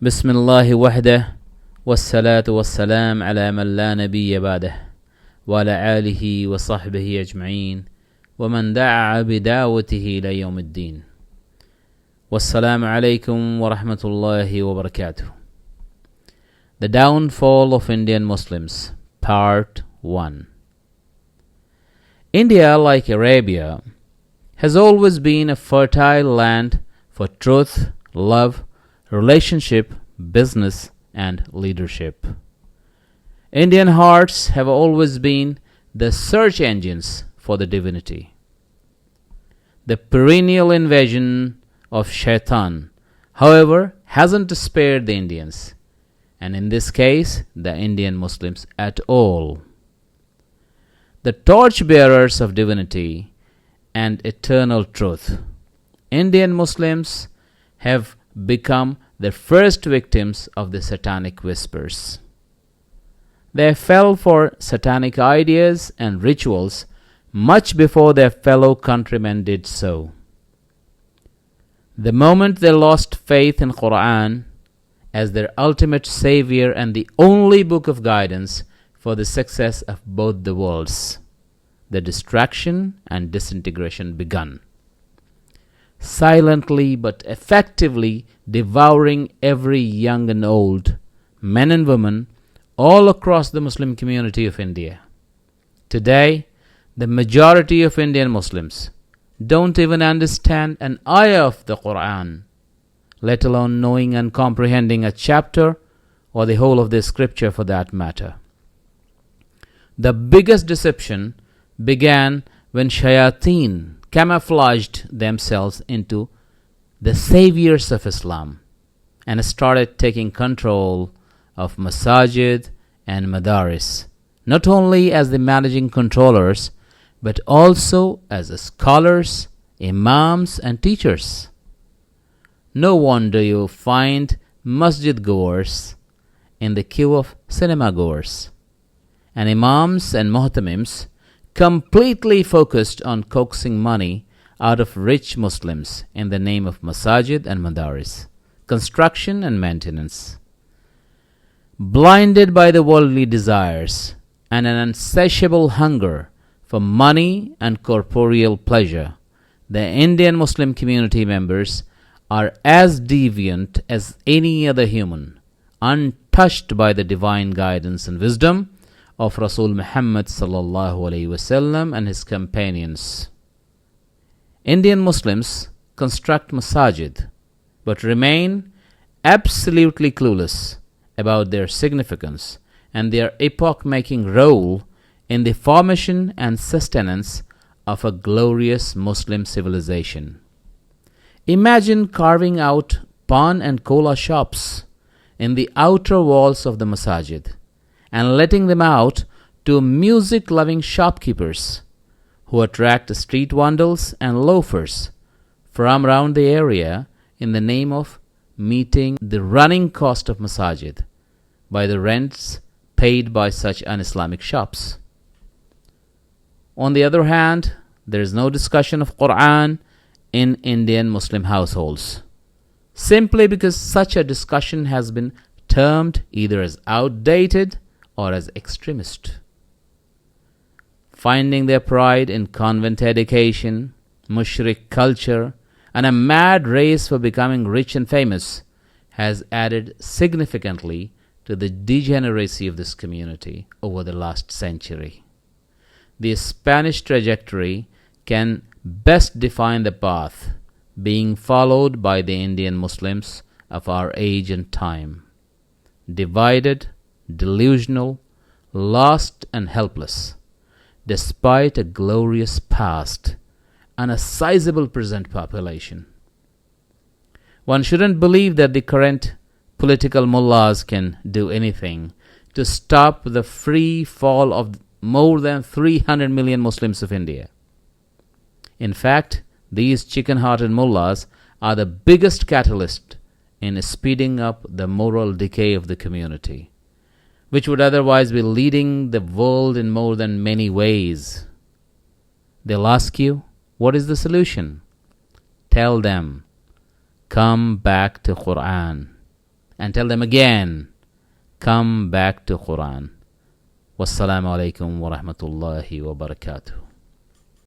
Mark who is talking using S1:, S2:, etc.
S1: بسم الله وحده والصلاة والسلام على من لا نبي بعده وعلى آله وصحبه أجمعين ومن دعا بدعوته إلى يوم الدين. والسلام عليكم ورحمة الله وبركاته. The Downfall of Indian Muslims, Part 1. India, like Arabia, has always been a fertile land for truth, love, relationship, business, and leadership. Indian hearts have always been the search engines for the divinity. The perennial invasion of Shaitan, however, hasn't spared the Indians, and in this case, the Indian Muslims at all. The torchbearers of divinity and eternal truth, Indian Muslims have become the first victims of the satanic whispers. They fell for satanic ideas and rituals much before their fellow countrymen did so. The moment they lost faith in Quran as their ultimate savior and the only book of guidance for the success of both the worlds, the distraction and disintegration began, silently but effectively devouring every young and old, men and women, all across the Muslim community of India. Today, the majority of Indian Muslims don't even understand an ayah of the Quran, let alone knowing and comprehending a chapter or the whole of the scripture for that matter. The biggest deception began when shayateen camouflaged themselves into the saviors of Islam and started taking control of masajid and madaris, not only as the managing controllers, but also as scholars, imams, and teachers. No wonder you find masjid goers in the queue of cinema goers, and imams and muhtamims completely focused on coaxing money out of rich Muslims in the name of masajid and madaris, construction and maintenance. Blinded by the worldly desires and an insatiable hunger for money and corporeal pleasure, the Indian Muslim community members are as deviant as any other human, untouched by the divine guidance and wisdom of Rasul Muhammad sallallahu alaihi wasallam and his companions. Indian Muslims construct masajid, but remain absolutely clueless about their significance and their epoch-making role in the formation and sustenance of a glorious Muslim civilization. Imagine carving out pan and cola shops in the outer walls of the masajid and letting them out to music-loving shopkeepers who attract street vandals and loafers from around the area in the name of meeting the running cost of masajid by the rents paid by such un-Islamic shops. On the other hand, there is no discussion of Quran in Indian Muslim households, simply because such a discussion has been termed either as outdated or as extremist. Finding their pride in convent education, mushrik culture, and a mad race for becoming rich and famous has added significantly to the degeneracy of this community over the last century. The Spanish trajectory can best define the path being followed by the Indian Muslims of our age and time. Divided, delusional, lost and helpless, despite a glorious past and a sizable present population. One shouldn't believe that the current political mullahs can do anything to stop the free fall of more than 300 million Muslims of India. In fact, these chicken-hearted mullahs are the biggest catalyst in speeding up the moral decay of the community, which would otherwise be leading the world in more than many ways. They'll ask you, what is the solution? Tell them, come back to Quran. and tell them again, come back to Quran. Wassalamu alaikum wa rahmatullahi wa barakatuh.